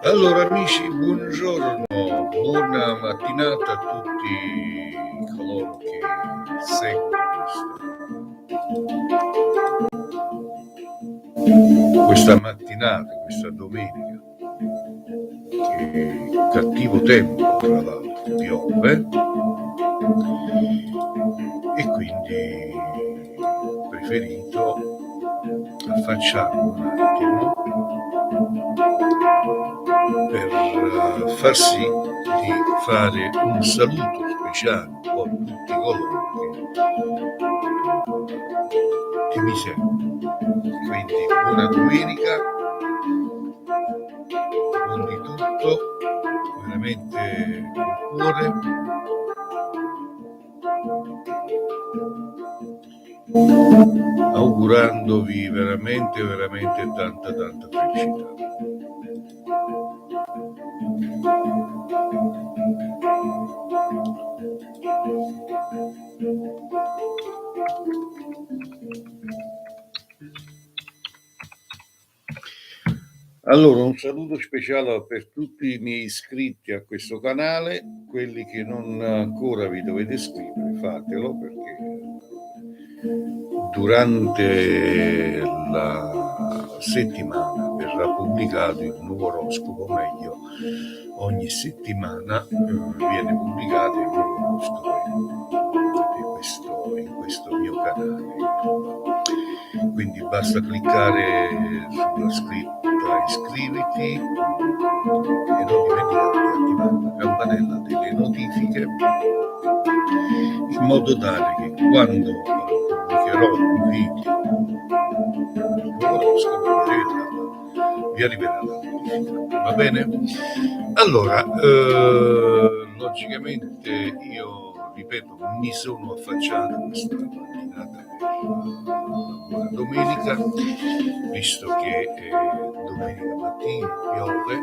Allora amici, buongiorno, buona mattinata a tutti coloro che seguono questa mattinata, questa domenica, che cattivo tempo tra l'altro, piove, e quindi ho preferito affacciarmi un attimo per far sì di fare un saluto speciale a tutti coloro che mi seguono. Quindi buona domenica, buon di tutto, veramente con cuore. Augurandovi veramente tanta felicità. Allora, un saluto speciale per tutti i miei iscritti a questo canale. Quelli che non ancora vi dovete iscrivere, fatelo, perché durante la settimana verrà pubblicato il nuovo oroscopo, o meglio, ogni settimana viene pubblicato il nuovo oroscopo in questo mio canale. Quindi basta cliccare sulla scritta iscriviti e non dimenticate di attivare la campanella delle notifiche, in modo tale che quando pubblicherò un video vi arriverà la notifica. Va bene? Allora, logicamente io ripeto, mi sono affacciato questa mattinata per una domenica, visto che domenica mattina piove,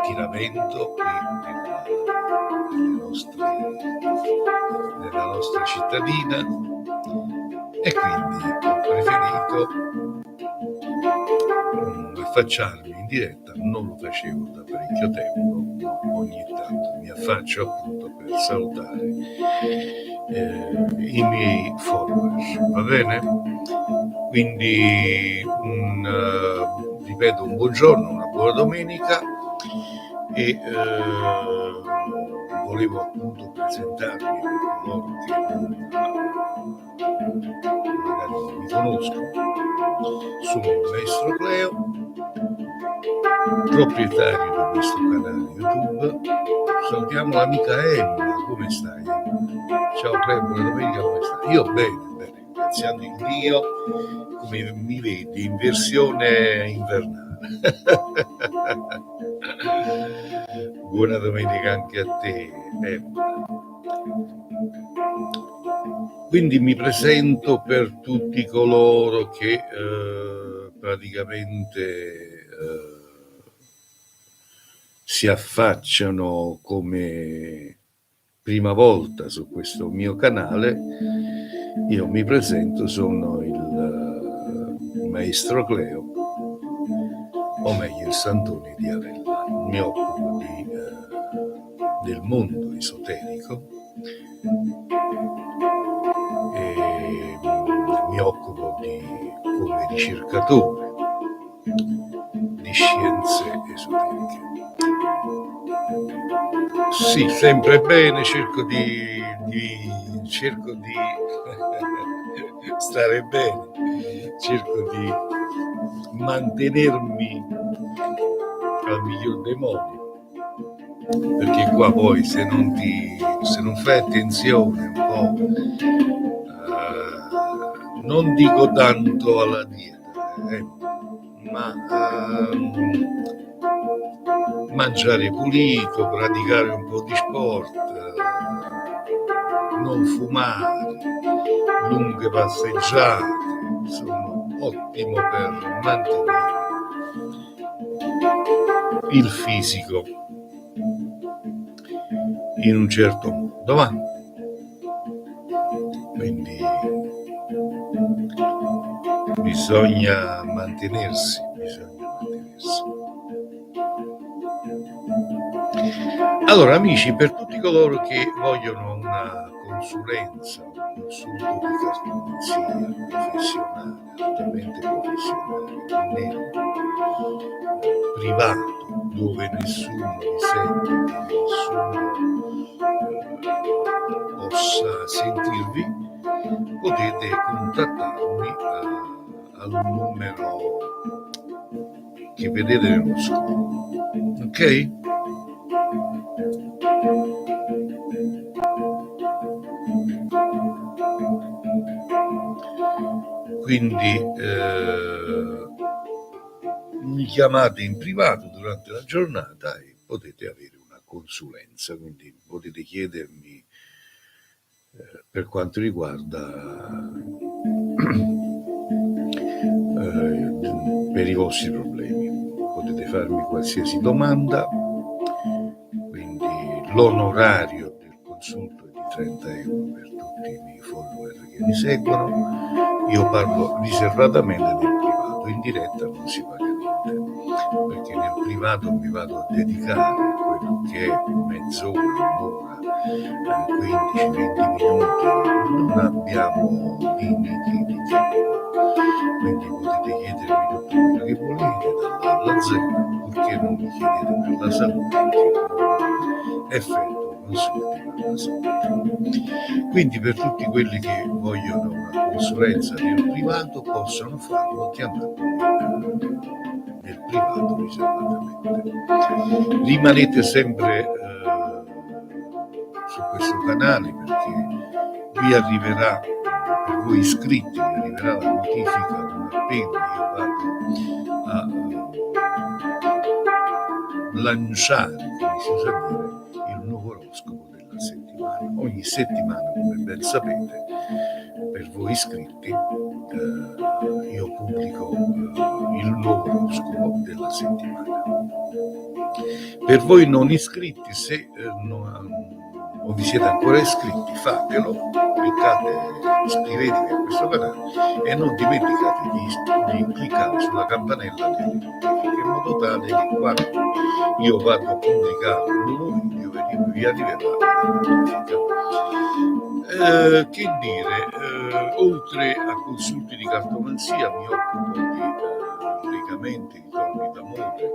tira vento qui nella nostra cittadina, e quindi ho preferito affacciarmi in diretta. Non lo facevo da parecchio tempo, ogni tanto mi affaccio appunto per salutare i miei follower, va bene? Quindi ripeto, un buongiorno, una buona domenica, e volevo appunto presentarmi per coloro che magari non mi conoscono. Sono il maestro Cleo, proprietario di questo canale YouTube. Salutiamo l'amica Emma. Come stai? Ciao Cleo, buona domenica, come stai? Io bene, ringraziando il Dio, come mi vedi, in versione invernale. Buona domenica anche a te, Emma. Quindi mi presento per tutti coloro che praticamente si affacciano come prima volta su questo mio canale. Io mi presento, sono il maestro Cleo, o meglio il Santone di Avella. Mi occupo del mondo esoterico e mi occupo come ricercatore di scienze esoteriche. Sì, sempre bene, cerco di stare bene, cerco di mantenermi al miglior dei modi, perché qua poi se non fai attenzione un po', non dico tanto alla dieta, ma mangiare pulito, praticare un po' di sport, non fumare, lunghe passeggiate, sono ottimo per mantenere il fisico in un certo modo, va? Quindi bisogna mantenersi. Allora, amici, per tutti coloro che vogliono una consulenza, un consulto di cartografia professionale, altamente professionale, nel privato, dove nessuno vi sente, nessuno possa sentirvi, potete contattarmi al numero che vedete nello schermo, ok? Quindi mi chiamate in privato durante la giornata e potete avere una consulenza, quindi potete chiedermi per quanto riguarda per i vostri problemi. Potete farmi qualsiasi domanda, quindi l'onorario del consulto è di 30 euro per tutti i miei follower che mi seguono. Io parlo riservatamente del privato, in diretta non si paga niente, perché nel privato mi vado a dedicare quello che è mezz'ora, un'ora, 15-20 minuti, non abbiamo limiti di tempo, quindi potete chiedermi tutto quello che volete dall'A alla Z, purché non mi chiedete per la salute, che effetto consulti per la salute. Quindi per tutti quelli che vogliono una consulenza nel privato possono farlo chiamandomi nel privato riservatamente. Rimanete sempre su questo canale, perché vi arriverà, per voi iscritti, vi arriverà la notifica non appena io vado a lanciare, come si usa dire, il nuovo oroscopo della settimana. Ogni settimana, come ben sapete, per voi iscritti io pubblico il nuovo oroscopo della settimana. Per voi non iscritti, se non vi siete ancora iscritti, fatelo, cliccate, iscrivetevi a questo canale e non dimenticate di cliccare sulla campanella delle notifiche, in modo tale che quando io vado a pubblicare un nuovo video vi arriverà la notifica. Che dire, oltre a consulti di cartomanzia mi occupo di legamenti, ritorni d'amore,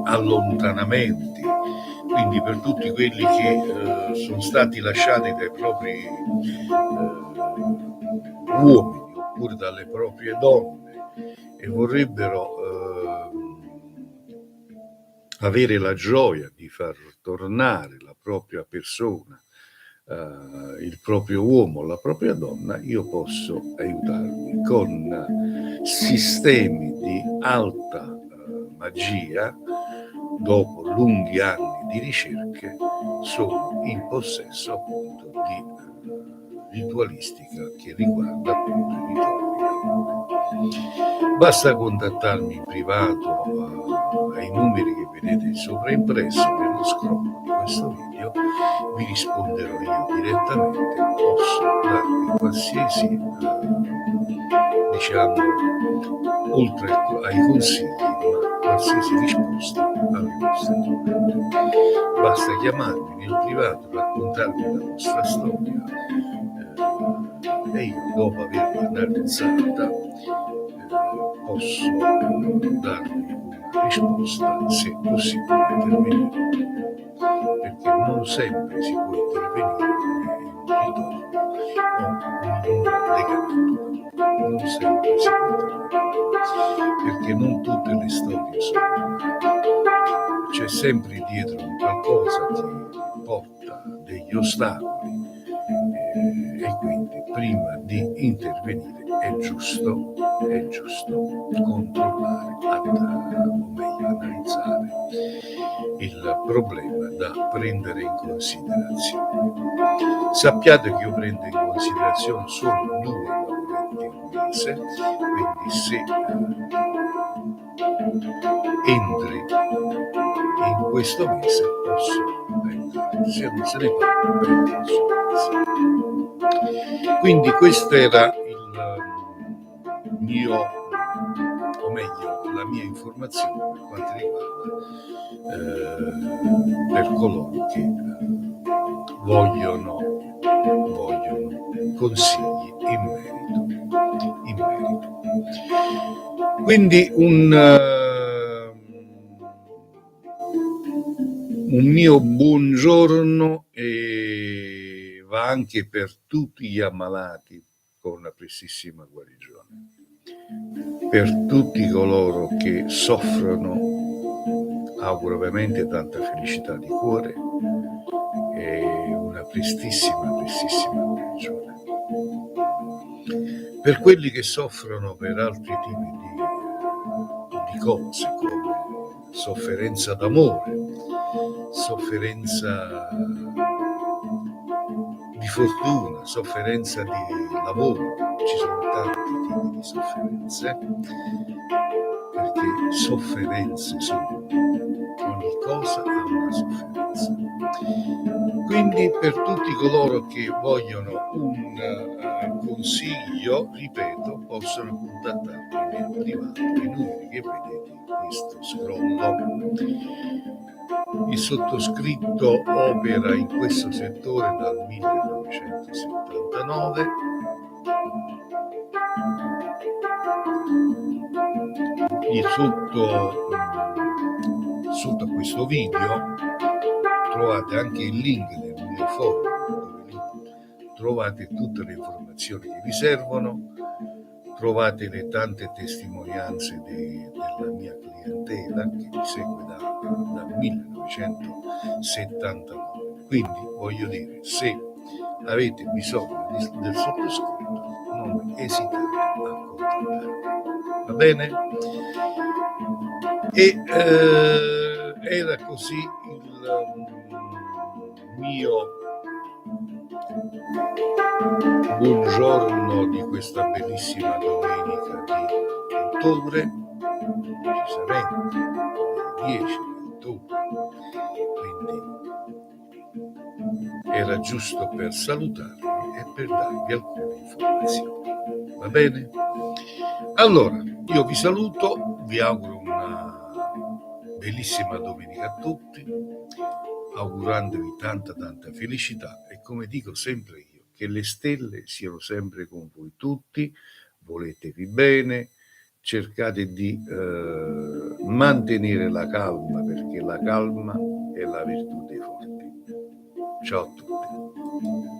allontanamenti, quindi per tutti quelli che sono stati lasciati dai propri uomini oppure dalle proprie donne e vorrebbero avere la gioia di far tornare la propria persona, il proprio uomo, la propria donna, io posso aiutarvi con sistemi di alta magia. Dopo lunghi anni di ricerche sono in possesso appunto di ritualistica che riguarda appunto i ritorni d'amore. Basta contattarmi in privato ai numeri che vedete sovraimpresso nello scrollo di questo video, vi risponderò io direttamente, posso darvi qualsiasi oltre ai consigli, qualsiasi risposta alle vostre domande. Basta chiamarmi nel privato, raccontarmi la vostra storia e io, dopo averla analizzata, posso darvi una risposta, se possibile, terminata, perché non sempre si può intervenire in un ritorno o in un legamento. Non sempre si può intervenire, perché non tutte le storie sono uguali. C'è sempre dietro un qualcosa che porta degli ostacoli e quindi prima di intervenire è giusto controllare, o meglio analizzare il problema da prendere in considerazione. Sappiate che io prendo in considerazione solo 2 lavoretti al mese, quindi se entri in questo mese posso aiutarti, se non se ne parla per il prossimo mese. Quindi questo era il la mia informazione per quanto riguarda per coloro che vogliono consigli in merito. Quindi un mio buongiorno va anche per tutti gli ammalati con una prestissima guarigione, per tutti coloro che soffrono, auguro ovviamente tanta felicità di cuore e una prestissima guarigione. Per quelli che soffrono per altri tipi di cose, come sofferenza d'amore, sofferenza di fortuna, sofferenza di lavoro, ci sono tanti tipi di sofferenze, perché sofferenze sono, ogni cosa ha una sofferenza. Quindi per tutti coloro che vogliono un consiglio, ripeto, possono contattarmi nel privato, i numeri che vedete in questo scrollo. Il sottoscritto opera in questo settore dal 1979. Sotto a questo video trovate anche il link del mio forum, dove lì trovate tutte le informazioni che vi servono, trovate le tante testimonianze della mia clientela che mi segue dal 1979. Quindi voglio dire, se avete bisogno del sottoscritto, non esitate a contattarmi, va bene? E era così il mio buongiorno di questa bellissima domenica di ottobre, precisamente il 10 di ottobre, quindi era giusto per salutarvi e per darvi alcune informazioni, va bene? Allora, io vi saluto, vi auguro una bellissima domenica a tutti, augurandovi tanta felicità e, come dico sempre io, che le stelle siano sempre con voi tutti, voletevi bene, cercate di mantenere la calma, perché la calma è la virtù dei forti. Ciao a tutti.